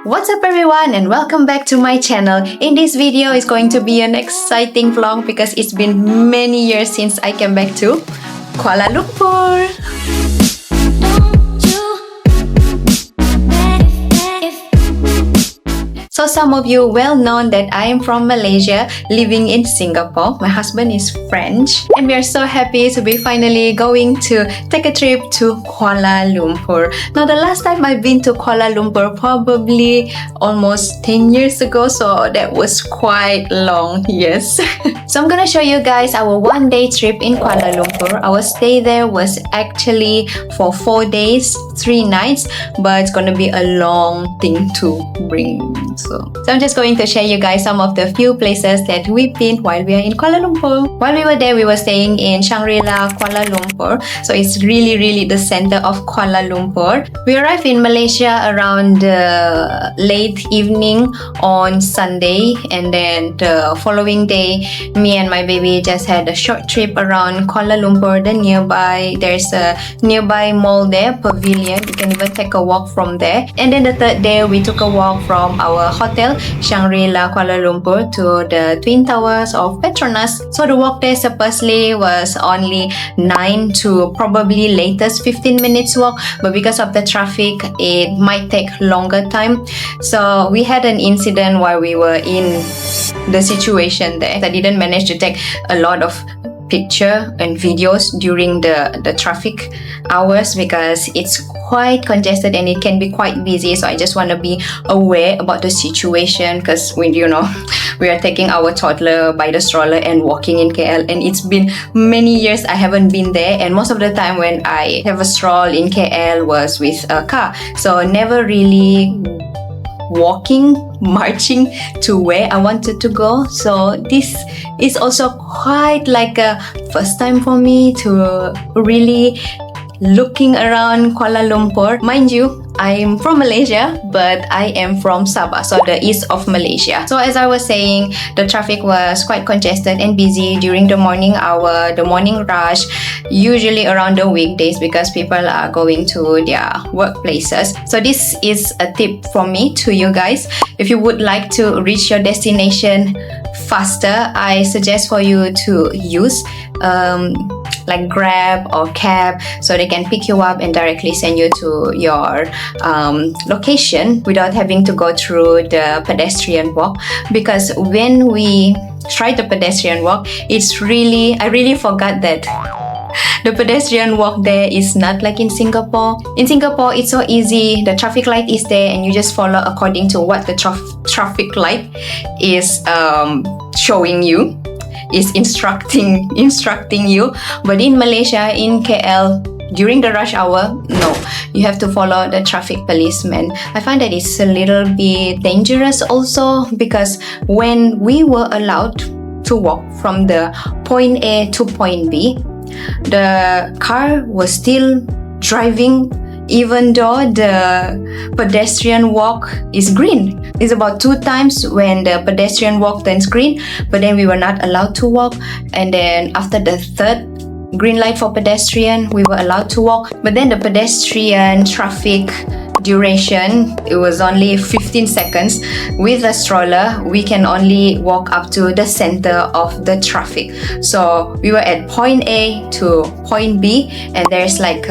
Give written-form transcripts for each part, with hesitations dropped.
What's up everyone and welcome back to my channel. In this video is going to be an exciting vlog because it's been many years since I came back to Kuala Lumpur. So some of you well known that I am from Malaysia, living in Singapore. My husband is French and we are so happy to be finally going to take a trip to Kuala Lumpur. Now the last time I've been to Kuala Lumpur probably almost 10 years ago, so that was quite long years. So I'm gonna show you guys our one-day trip in Kuala Lumpur. Our stay there was actually for 4 days, 3 nights, but it's gonna be a long thing to bring. So I'm just going to share you guys some of the few places that we've been while we are in Kuala Lumpur. While we were there, we were staying in Shangri-La, Kuala Lumpur. So it's really the center of Kuala Lumpur. We arrived in Malaysia around late evening on Sunday, and then the following day, me and my baby just had a short trip around Kuala Lumpur. There's a nearby mall there, Pavilion. You can even take a walk from there. And then the third day, we took a walk from our hotel Shangri-La Kuala Lumpur to the Twin Towers of Petronas. So the walk there supposedly was only 9 to probably latest 15 minutes walk, but because of the traffic it might take longer time. So we had an incident while we were in the situation there. I didn't manage to take a lot of picture and videos during the traffic hours because it's quite congested and it can be quite busy. So I just want to be aware about the situation because we are taking our toddler by the stroller and walking in KL, and it's been many years I haven't been there, and most of the time when I have a stroll in KL was with a car, so never really marching to where I wanted to go. So this is also quite like a first time for me to really looking around Kuala Lumpur. Mind you, I'm from Malaysia, but I am from Sabah, so the east of Malaysia. So as I was saying, the traffic was quite congested and busy during the morning hour, the morning rush, usually around the weekdays because people are going to their workplaces. So this is a tip from me to you guys. If you would like to reach your destination faster, I suggest for you to use like Grab or cab, so they can pick you up and directly send you to your location without having to go through the pedestrian walk. Because when we tried the pedestrian walk, I really forgot that the pedestrian walk there is not like in Singapore. In Singapore, it's so easy. The traffic light is there and you just follow according to what the traffic light is showing you, is instructing you. But in Malaysia, in KL, during the rush hour, no, you have to follow the traffic policeman. I find that it's a little bit dangerous also because when we were allowed to walk from the point A to point B, the car was still driving even though the pedestrian walk is green. It's about 2 times when the pedestrian walk turns green, but then we were not allowed to walk. And then after the third green light for pedestrian, we were allowed to walk. But then the pedestrian traffic duration, it was only 15 seconds. With a stroller, we can only walk up to the center of the traffic. So we were at point A to point B, and there's like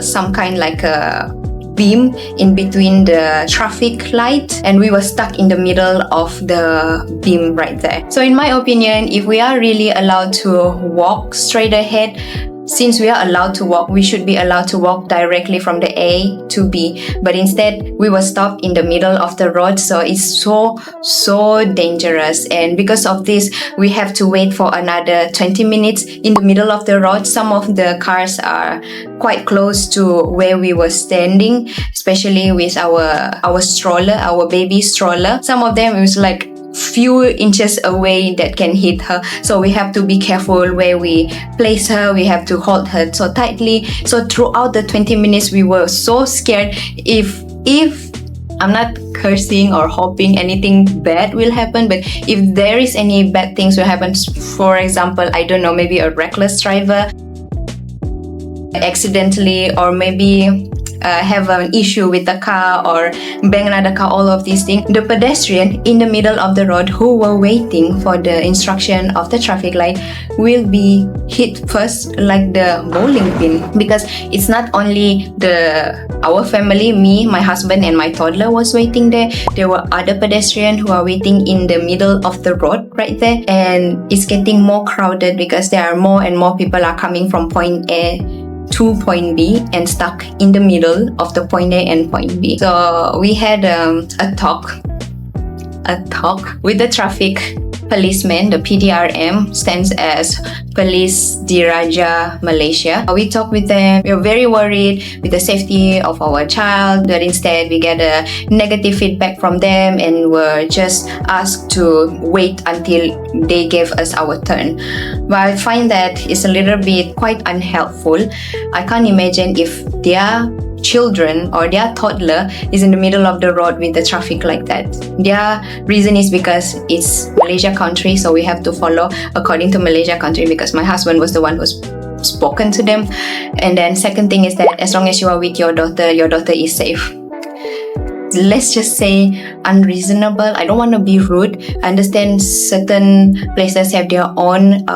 some kind like a beam in between the traffic light, and we were stuck in the middle of the beam right there. So in my opinion, if we are really allowed to walk straight ahead, since we are allowed to walk, we should be allowed to walk directly from the A to B. But instead, we were stopped in the middle of the road. So it's so dangerous. And because of this, we have to wait for another 20 minutes in the middle of the road. Some of the cars are quite close to where we were standing, especially with our stroller, our baby stroller. Some of them, it was like few inches away that can hit her, so we have to be careful where we place her. We have to hold her so tightly. So throughout the 20 minutes we were so scared if I'm not cursing or hoping anything bad will happen, but if there is any bad things will happen, for example, I don't know, maybe a reckless driver accidentally, or maybe have an issue with the car or bang another car, all of these things. The pedestrian in the middle of the road who were waiting for the instruction of the traffic light will be hit first like the bowling pin, because it's not only our family, me, my husband and my toddler was waiting there. There were other pedestrians who are waiting in the middle of the road right there, and it's getting more crowded because there are more and more people are coming from point A to point B and stuck in the middle of the point A and point B. So we had a talk with the traffic policeman. The PDRM stands as Police Diraja Malaysia. We talked with them. We were very worried with the safety of our child, but instead we get a negative feedback from them and were just asked to wait until they gave us our turn. But I find that it's a little bit quite unhelpful. I can't imagine if their children or their toddler is in the middle of the road with the traffic like that. Their reason is because it's Malaysia country, so we have to follow according to Malaysia country, because my husband was the one who's spoken to them. And then second thing is that as long as you are with your daughter is safe. Let's just say unreasonable. I don't want to be rude. I understand certain places have their own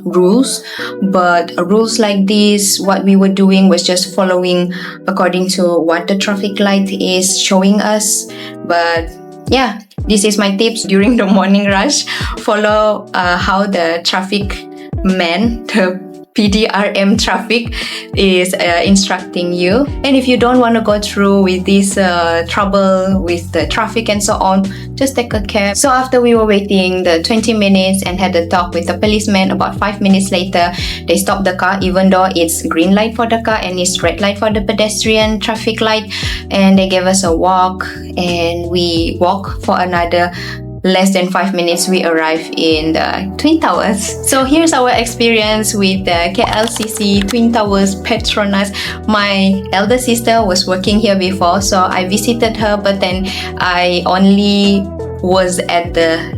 rules, but rules like this, what we were doing was just following according to what the traffic light is showing us. But yeah, this is my tips during the morning rush. Follow how the traffic man, the PDRM traffic is instructing you. And if you don't want to go through with this trouble with the traffic and so on, just take a cab. So after we were waiting the 20 minutes and had a talk with the policeman, about 5 minutes later, they stopped the car even though it's green light for the car and it's red light for the pedestrian traffic light. And they gave us a walk, and we walked for another less than 5 minutes. We arrived in the Twin Towers. So here's our experience with the KLCC, Twin Towers, Petronas. My elder sister was working here before, so I visited her, but then I only was at the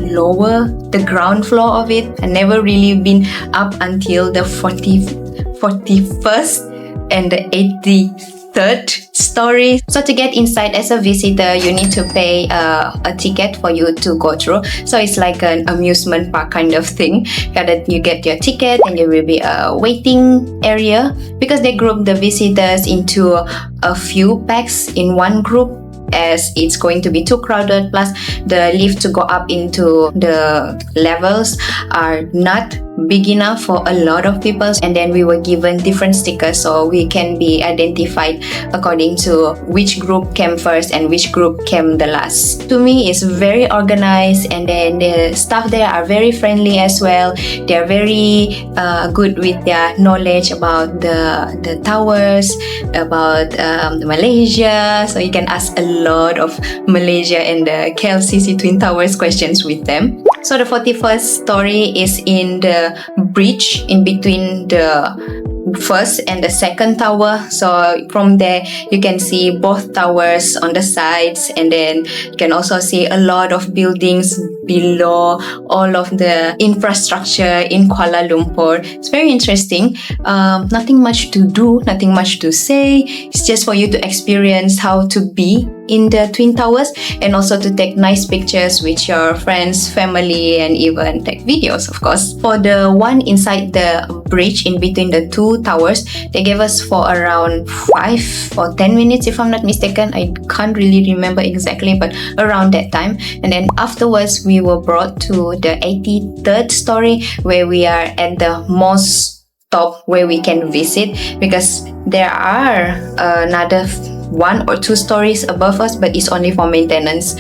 ground floor of it. I never really been up until the 41st and the 83rd story. So to get inside as a visitor, you need to pay a ticket for you to go through. So it's like an amusement park kind of thing. You get your ticket and there will be a waiting area, because they group the visitors into a few packs in one group, as it's going to be too crowded. Plus the lift to go up into the levels are not big enough for a lot of people. And then we were given different stickers so we can be identified according to which group came first and which group came the last. To me, it's very organized, and then the staff there are very friendly as well. They're very good with their knowledge about the towers, about Malaysia, so you can ask a lot of Malaysia and the KLCC Twin Towers questions with them. So the 41st story is in the bridge in between the first and the second tower. So from there you can see both towers on the sides, and then you can also see a lot of buildings below, all of the infrastructure in Kuala Lumpur. It's very interesting. Nothing much to do, nothing much to say. It's just for you to experience how to be in the Twin Towers, and also to take nice pictures with your friends, family, and even take videos, of course. For the one inside the bridge in between the two towers, they gave us for around 5 or 10 minutes if I'm not mistaken. I can't really remember exactly, but around that time. And then afterwards we were brought to the 83rd story, where we are at the most top where we can visit, because there are another 1 or 2 stories above us, but it's only for maintenance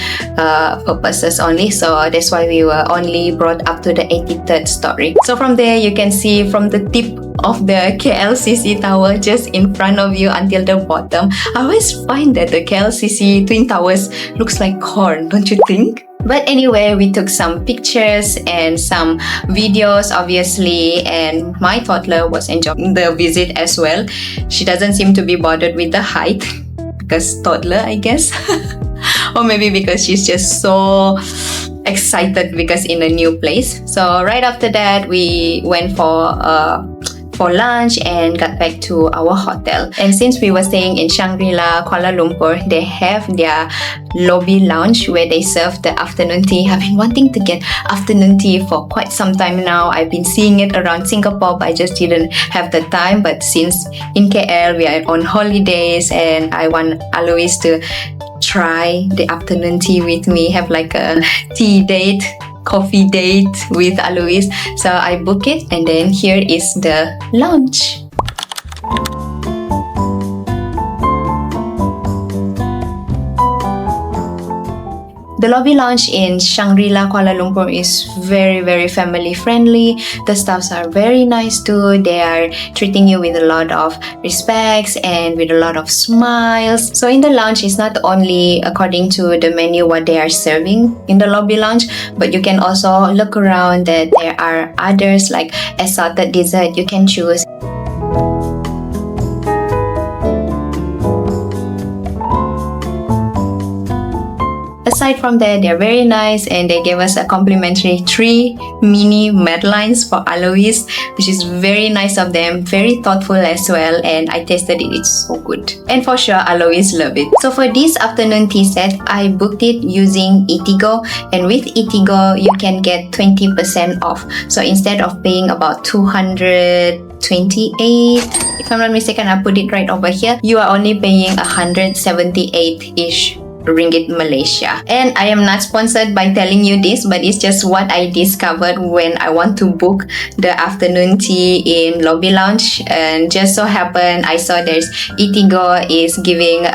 purposes only. So that's why we were only brought up to the 83rd story. So from there you can see from the tip of the KLCC tower just in front of you until the bottom. I always find that the KLCC Twin Towers looks like corn, don't you think? But anyway, we took some pictures and some videos, obviously, and my toddler was enjoying the visit as well. She doesn't seem to be bothered with the height, because toddler, I guess. Or maybe because she's just so excited because in a new place. So right after that, we went for a for lunch and got back to our hotel. And since we were staying in Shangri-La, Kuala Lumpur, they have their lobby lounge where they serve the afternoon tea. I've been wanting to get afternoon tea for quite some time now. I've been seeing it around Singapore, but I just didn't have the time. But since in KL we are on holidays and I want Alois to try the afternoon tea with me, have like a tea date, coffee date with Alois. So I book it and then here is the lounge. The lobby lounge in Shangri-La, Kuala Lumpur is very family friendly. The staffs are very nice too. They are treating you with a lot of respects and with a lot of smiles. So in the lounge, it's not only according to the menu what they are serving in the lobby lounge, but you can also look around that there are others like assorted dessert you can choose. Aside from that, they're very nice and they gave us a complimentary 3 mini Madeleines for Alois, which is very nice of them, very thoughtful as well, and I tasted it, it's so good. And for sure, Alois love it. So for this afternoon tea set, I booked it using Eatigo, and with Eatigo, you can get 20% off. So instead of paying about 228, if I'm not mistaken, I put it right over here, you are only paying 178-ish ringgit Malaysia. And I am not sponsored by telling you this, but it's just what I discovered when I want to book the afternoon tea in lobby lounge, and just so happened I saw there's Eatigo is giving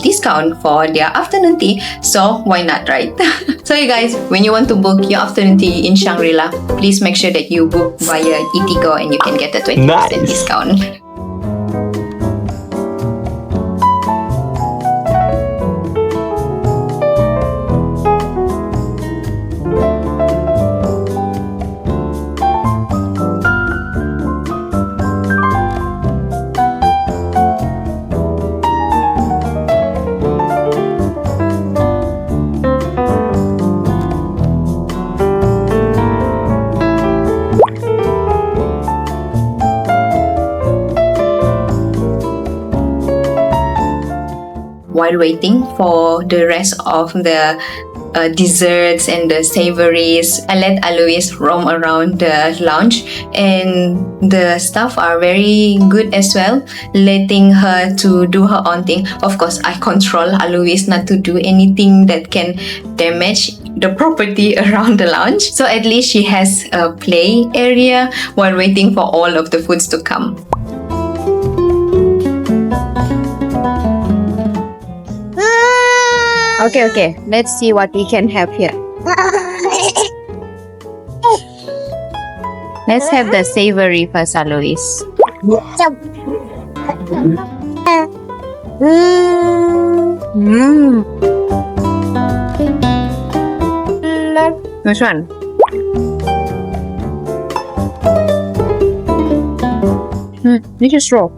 discount for their afternoon tea, so why not, right? So you guys, when you want to book your afternoon tea in Shangri-La, please make sure that you book via Eatigo and you can get a 20% discount. While waiting for the rest of the desserts and the savories, I let Alois roam around the lounge, and the staff are very good as well, letting her to do her own thing. Of course, I control Alois not to do anything that can damage the property around the lounge. So at least she has a play area while waiting for all of the foods to come. Okay. Let's see what we can have here. Let's have the savory first, Alois. Which one? This is raw.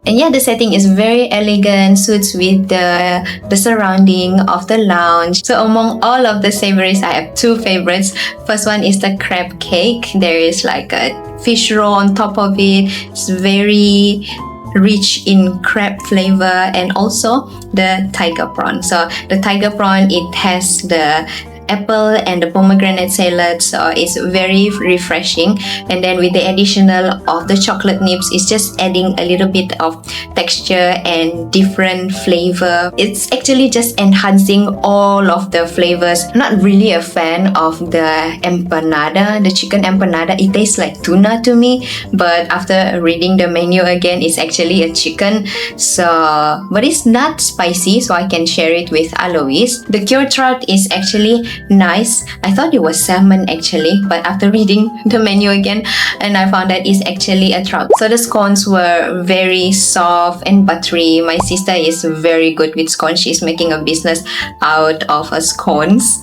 And yeah, the setting is very elegant, suits with the surrounding of the lounge. So among all of the savories, I have 2 favorites. First one is the crab cake. There is like a fish roll on top of it. It's very rich in crab flavor, and also the tiger prawn. So the tiger prawn, it has the apple and the pomegranate salad, so it's very refreshing. And then with the additional of the chocolate nibs, it's just adding a little bit of texture and different flavor. It's actually just enhancing all of the flavors. I'm not really a fan of the empanada, the chicken empanada. It tastes like tuna to me, but after reading the menu again, it's actually a chicken. So, but it's not spicy, so I can share it with Alois. The cured trout is actually nice. I thought it was salmon actually, but after reading the menu again, and I found that it's actually a trout. So the scones were very soft and buttery. My sister is very good with scones. She's making a business out of scones.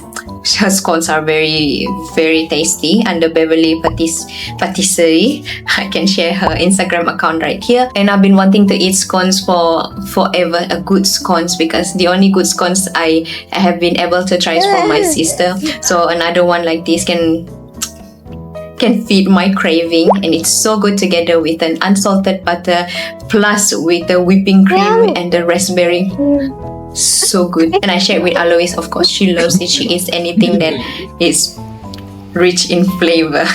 Her scones are very, very tasty. Under Beverly Patisserie, I can share her Instagram account right here. And I've been wanting to eat scones for forever, a good scones, because the only good scones I have been able to try is from my sister. So another one like this can feed my craving, and it's so good together with an unsalted butter plus with the whipping cream and the raspberry. So good. And I shared with Alois, of course, she loves it. She eats anything that is rich in flavor.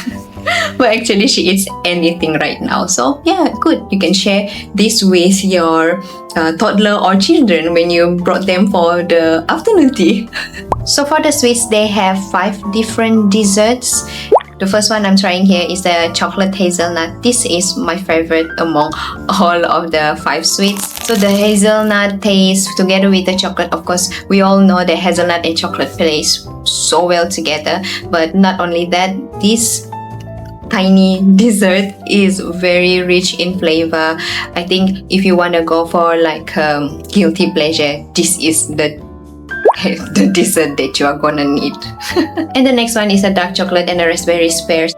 But actually she eats anything right now. So yeah, good. You can share this with your toddler or children when you brought them for the afternoon tea. So for the sweets, they have 5 different desserts. The first one I'm trying here is the chocolate hazelnut. This is my favorite among all of the 5 sweets. So the hazelnut taste together with the chocolate, of course, we all know that hazelnut and chocolate plays so well together. But not only that, this tiny dessert is very rich in flavor. I think if you want to go for like guilty pleasure, this is the dessert that you are gonna need. And the next one is a dark chocolate and a raspberry pears.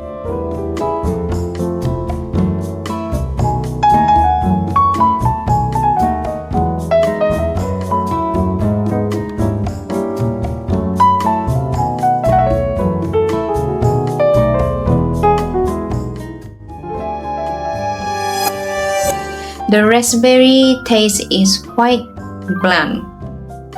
The raspberry taste is quite bland.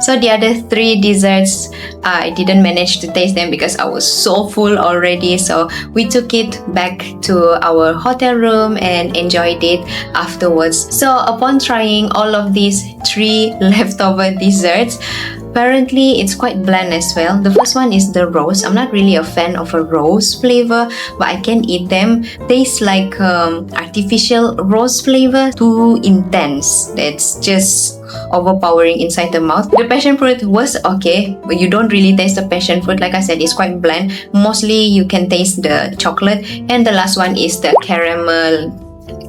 So the other 3 desserts, I didn't manage to taste them because I was so full already. So we took it back to our hotel room and enjoyed it afterwards. So upon trying all of these 3 leftover desserts, apparently it's quite bland as well. The first one is the rose. I'm not really a fan of a rose flavor, but I can eat them. Tastes like artificial rose flavor, too intense. That's just overpowering inside the mouth. The passion fruit was okay, but you don't really taste the passion fruit. Like I said, it's quite bland. Mostly you can taste the chocolate. And the last one is the caramel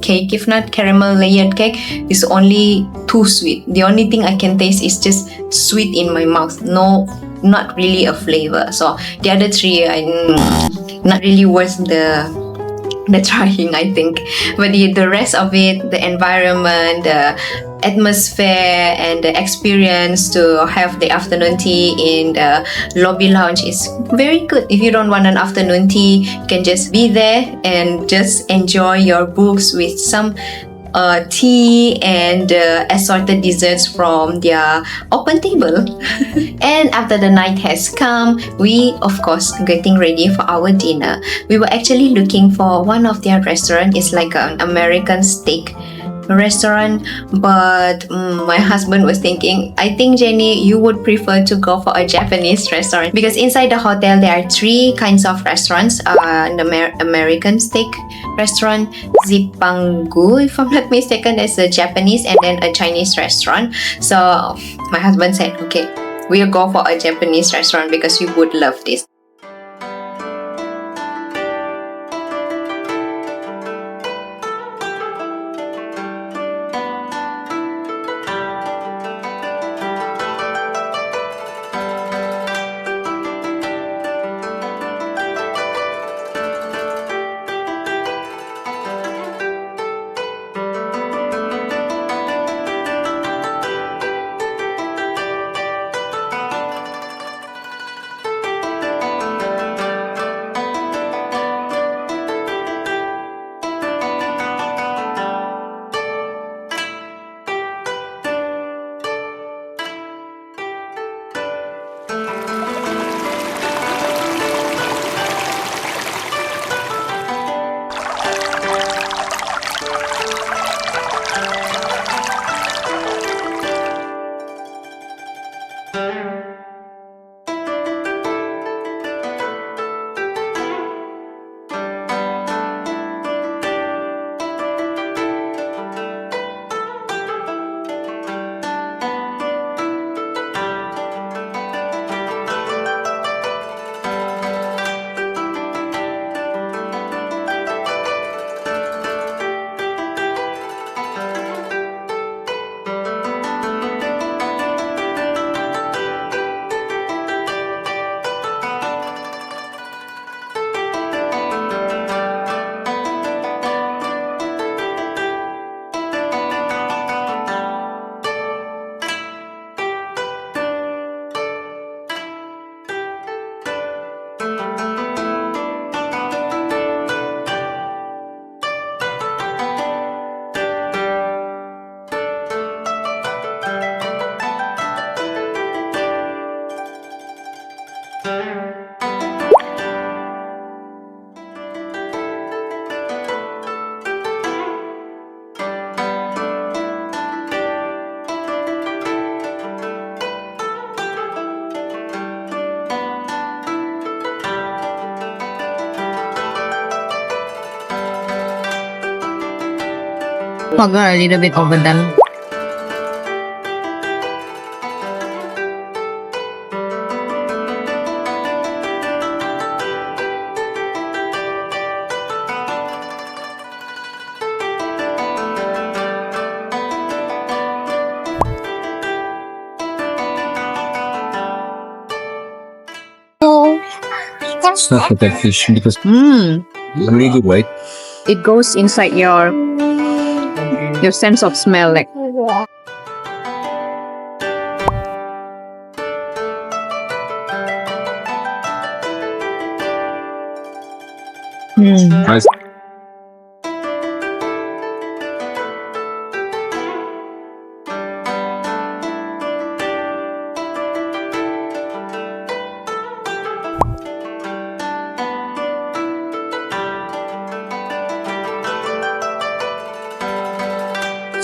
cake. If not caramel layered cake, is only too sweet. The only thing I can taste is just sweet in my mouth. No, not really a flavor. So the other 3 are not really worth the trying, I think. But the rest of it, the environment, the atmosphere and the experience to have the afternoon tea in the lobby lounge is very good. If you don't want an afternoon tea, you can just be there and just enjoy your books with some tea and assorted desserts from their open table. And after the night has come, we of course getting ready for our dinner. We were actually looking for one of their restaurants. It's like an American steak restaurant, but my husband was thinking, I think Jenny, you would prefer to go for a Japanese restaurant, because inside the hotel there are 3 kinds of restaurants. An American steak restaurant, Zipangu, if I'm not mistaken, there's a Japanese, and then a Chinese restaurant. So my husband said, okay, we'll go for a Japanese restaurant because you would love this. Forgot a little bit overdone. It's not like that fish because Mmm. really good, right? It goes inside your sense of smell, like. Nice.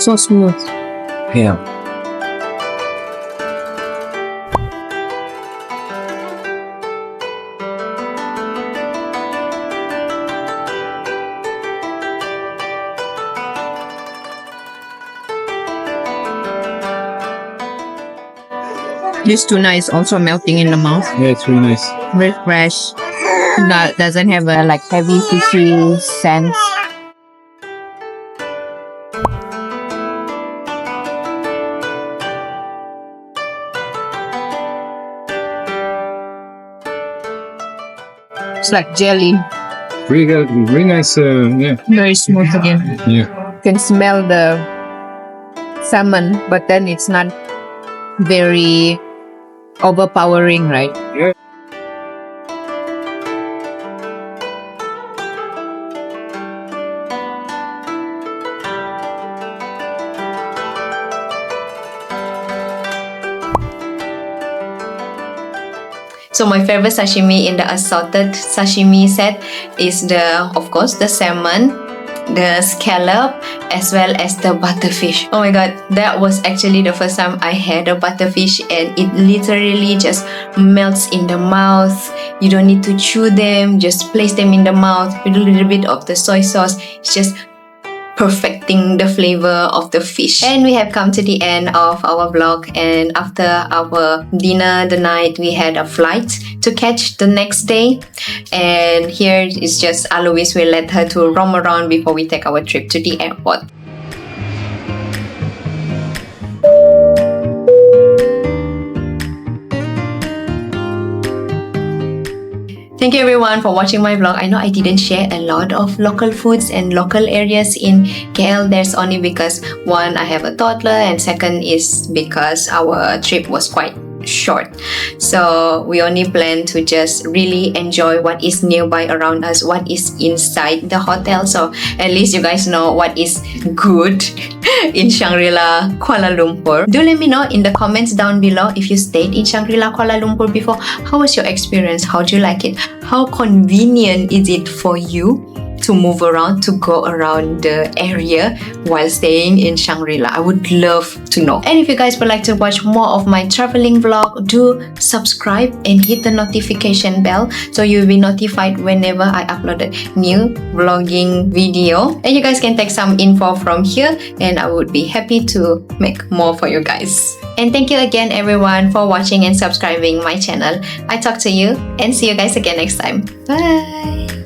So smooth. Yeah. This tuna is also melting in the mouth. Yeah, it's really nice. Very fresh. That doesn't have a like heavy fishy scent. It's like jelly. Really good, really nice. Yeah. Very smooth again. Yeah. You can smell the salmon, but then it's not very overpowering, right? Yeah. So my favorite sashimi in the assorted sashimi set is of course, the salmon, the scallop, as well as the butterfish. Oh my god, that was actually the first time I had a butterfish, and it literally just melts in the mouth. You don't need to chew them, just place them in the mouth with a little bit of the soy sauce. It's just perfecting the flavor of the fish. And we have come to the end of our vlog, and after our dinner the night, we had a flight to catch the next day, and here is just Alois. Will let her to roam around before we take our trip to the airport. Thank you everyone for watching my vlog. I know I didn't share a lot of local foods and local areas in KL. There's only because one, I have a toddler, and second is because our trip was quite short. So we only plan to just really enjoy what is nearby around us, what is inside the hotel. So at least you guys know what is good in Shangri-La, Kuala Lumpur. Do let me know in the comments down below if you stayed in Shangri-La, Kuala Lumpur before. How was your experience? How do you like it? How convenient is it for you to move around, to go around the area while staying in Shangri-La? I would love to know. And if you guys would like to watch more of my traveling vlog, do subscribe and hit the notification bell so you'll be notified whenever I upload a new vlogging video. And you guys can take some info from here, and I would be happy to make more for you guys. And thank you again everyone for watching and subscribing my channel. I talk to you and see you guys again next time. Bye!